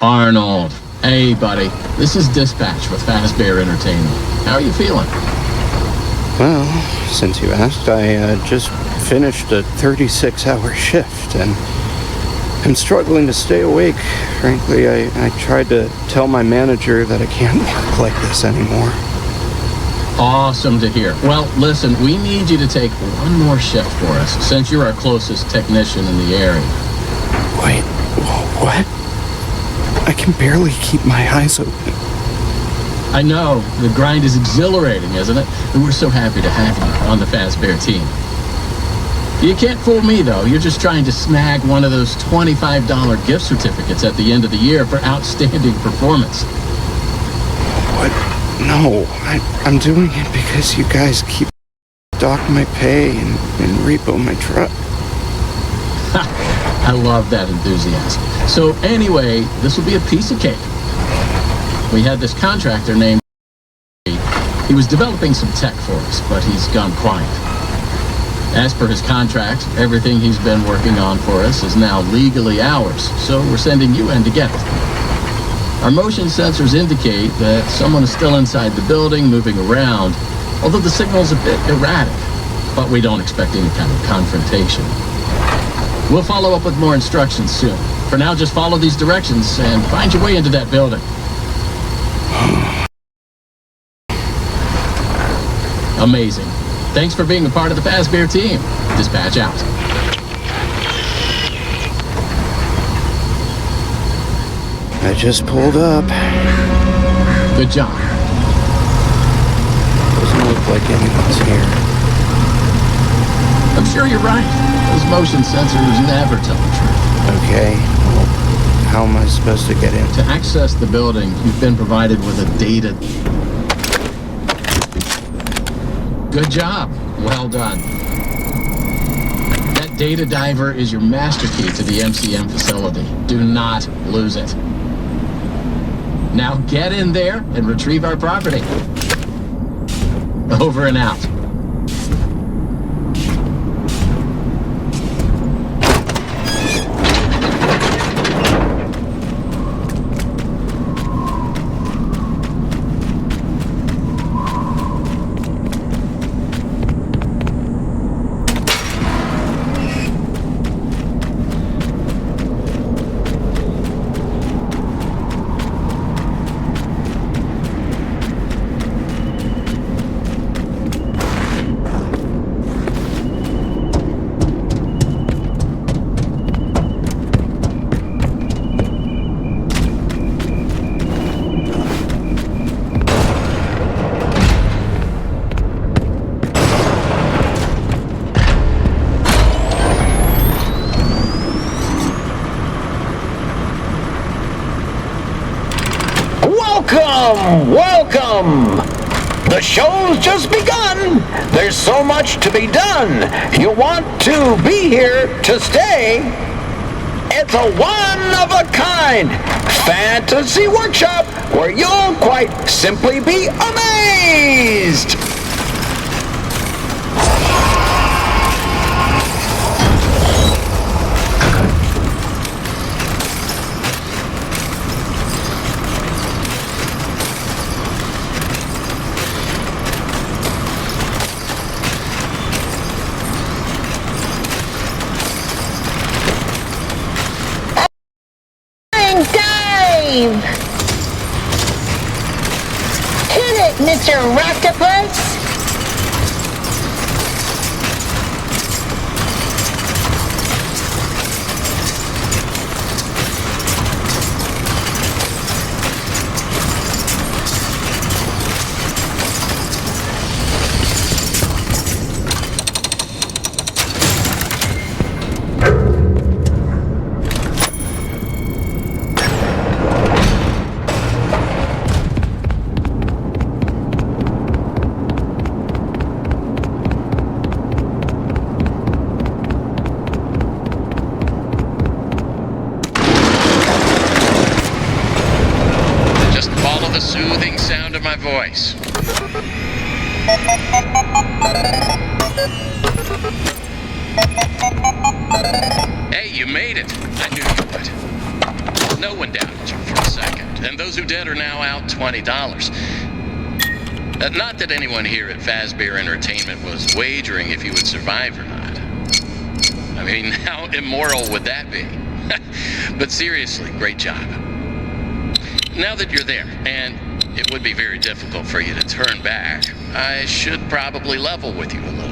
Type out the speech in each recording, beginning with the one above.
Arnold. Hey, buddy. This is Dispatch with Fazbear Entertainment. How are you feeling? Well, since you asked, I just finished a 36-hour shift, and I'm struggling to stay awake. Frankly, I tried to tell my manager that I can't work like this anymore. Awesome to hear. Well, listen, we need you to take one more shift for us, since you're our closest technician in the area. Wait, what? I can barely keep my eyes open. I know, the grind is exhilarating, isn't it? And we're so happy to have you on the Fazbear team. You can't fool me, though. You're just trying to snag one of those $25 gift certificates at the end of the year for outstanding performance. What? No, I'm doing it because you guys keep docking my pay and repo my truck. I love that enthusiasm. So anyway, this will be a piece of cake. We had this contractor named... He was developing some tech for us, but he's gone quiet. As per his contract, everything he's been working on for us is now legally ours, so we're sending you in to get it. Our motion sensors indicate that someone is still inside the building, moving around, although the signal's a bit erratic, but we don't expect any kind of confrontation. We'll follow up with more instructions soon. For now, just follow these directions and find your way into that building. Amazing. Thanks for being a part of the Fazbear team. Dispatch out. I just pulled up. Good job. Doesn't look like anyone's here. I'm sure you're right. Those motion sensors never tell the truth. Okay, well, how am I supposed to get in? To access the building, you've been provided with a data... Good job. Well done. That data diver is your master key to the MCM facility. Do not lose it. Now get in there and retrieve our property. Over and out. Welcome! The show's just begun! There's so much to be done! You want to be here to stay? It's a one-of-a-kind fantasy workshop where you'll quite simply be amazed! Hit it, Mr. Octopus! Soothing sound of my voice. Hey, you made it. I knew you would. No one doubted you for a second, and those who did are now out $20. Not that anyone here at Fazbear Entertainment was wagering if you would survive or not. I mean, how immoral would that be? But seriously, great job. Now that you're there, and it would be very difficult for you to turn back, I should probably level with you a little.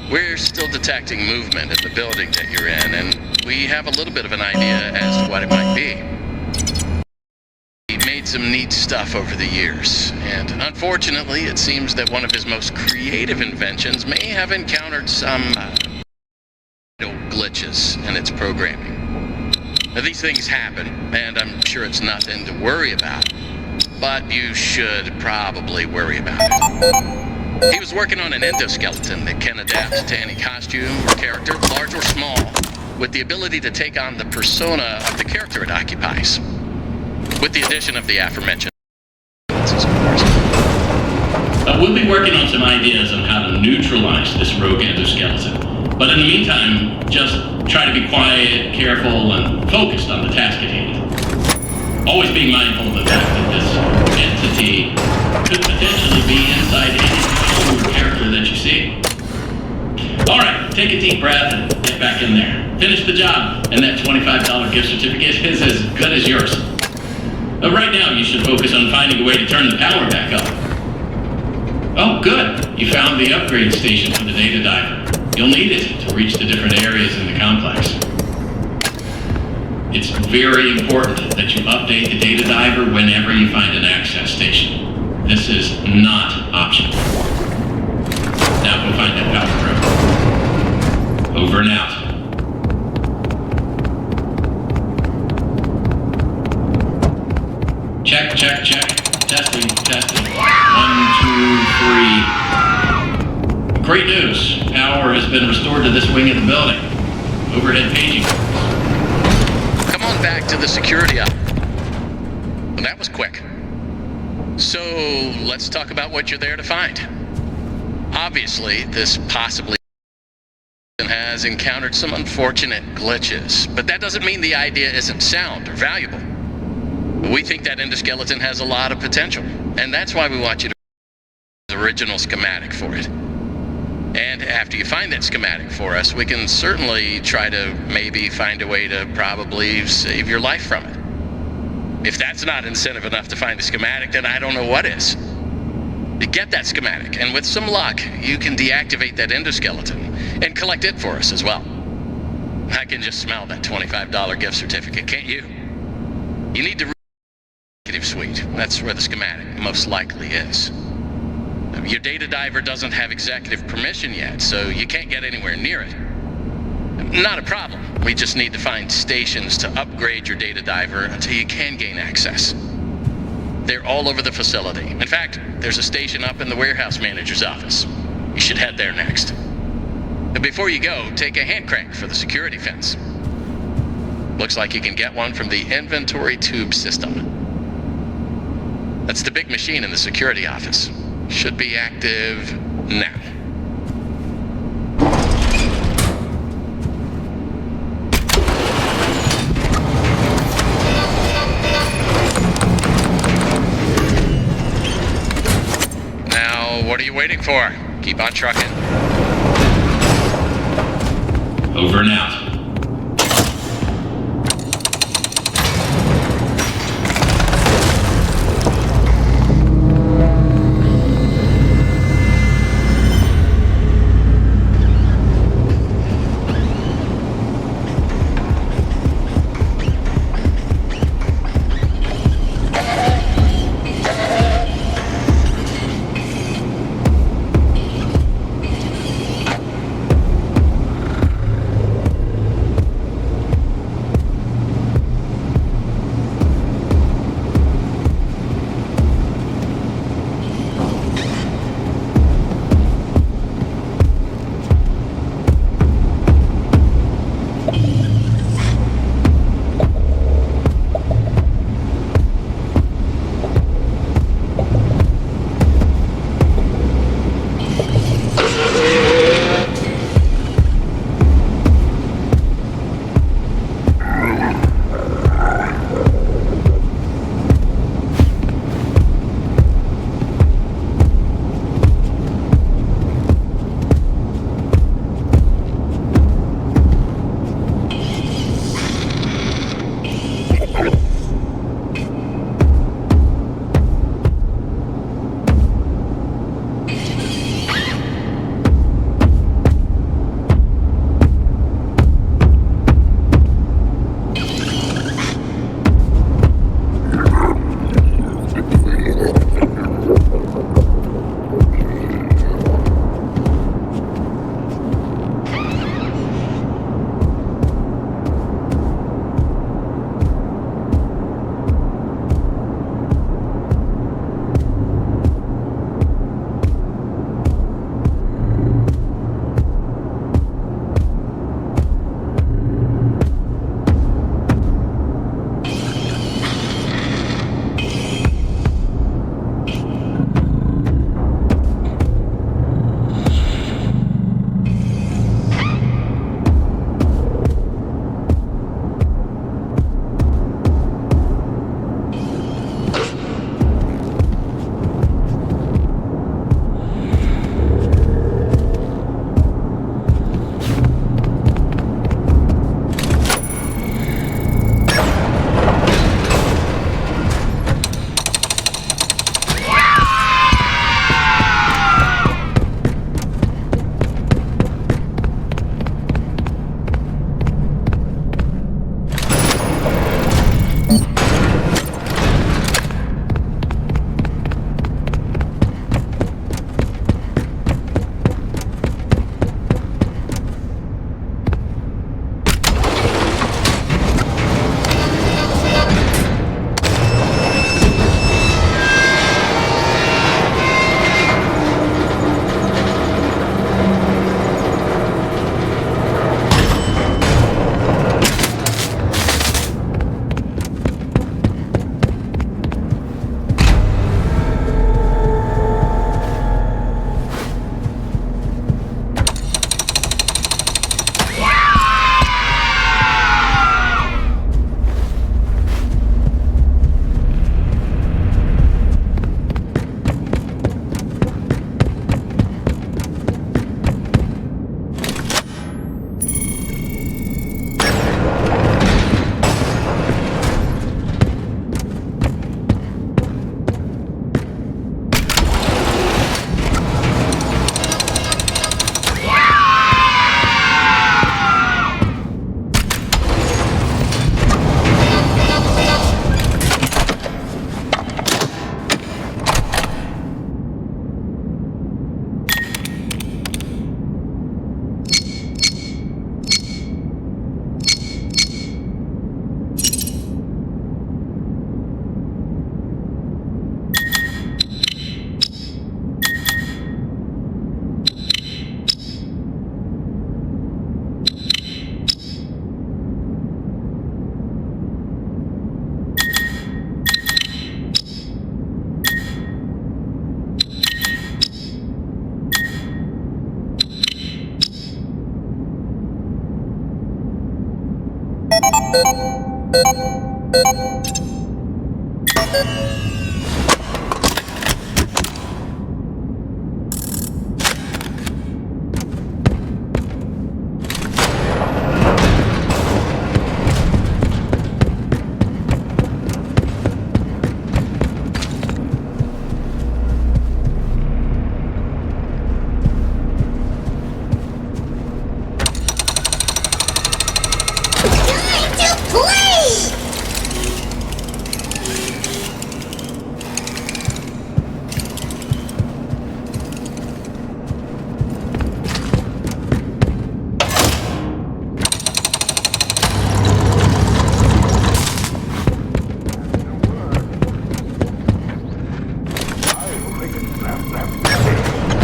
We're still detecting movement in the building that you're in, and we have a little bit of an idea as to what it might be. He made some neat stuff over the years, and unfortunately, it seems that one of his most creative inventions may have encountered some glitches in its programming. Now, these things happen, and I'm sure it's nothing to worry about, but you should probably worry about it. He was working on an endoskeleton that can adapt to any costume or character, large or small, with the ability to take on the persona of the character it occupies. With the addition of the aforementioned, of course. We'll be working on some ideas on how to neutralize this rogue endoskeleton. But in the meantime, just try to be quiet, careful, and focused on the task at hand. Always being mindful of the fact that this entity could potentially be inside any character that you see. Alright, take a deep breath and get back in there. Finish the job, and that $25 gift certificate is as good as yours. But right now, you should focus on finding a way to turn the power back up. Oh, good. You found the upgrade station for the data diver. You'll need it to reach the different areas in the complex. It's very important that you update the data diver whenever you find an access station. This is not optional. Now go find that power probe. Over and out. Check, check, check. Testing, testing. 1, 2, 3. Great news. Power has been restored to this wing of the building. Overhead paging. Come on back to the security op. Well, that was quick. So, let's talk about what you're there to find. Obviously, this possibly has encountered some unfortunate glitches, but that doesn't mean the idea isn't sound or valuable. We think that endoskeleton has a lot of potential, and that's why we want you to the original schematic for it. And after you find that schematic for us, we can certainly try to maybe find a way to probably save your life from it. If that's not incentive enough to find the schematic, then I don't know what is. You get that schematic, and with some luck, you can deactivate that endoskeleton and collect it for us as well. I can just smell that $25 gift certificate, can't you? You need to executive suite. That's where the schematic most likely is. Your data diver doesn't have executive permission yet, so you can't get anywhere near it. Not a problem. We just need to find stations to upgrade your data diver until you can gain access. They're all over the facility. In fact, there's a station up in the warehouse manager's office. You should head there next. And before you go, take a hand crank for the security fence. Looks like you can get one from the inventory tube system. That's the big machine in the security office. Should be active now. Now, what are you waiting for? Keep on trucking. Over and out.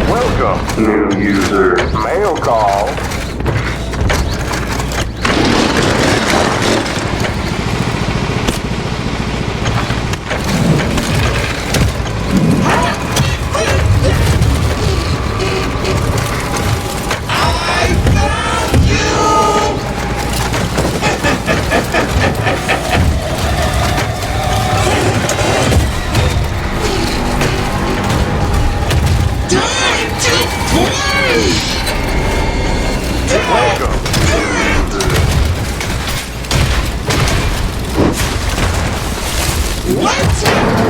Welcome, new user. Mail call. What?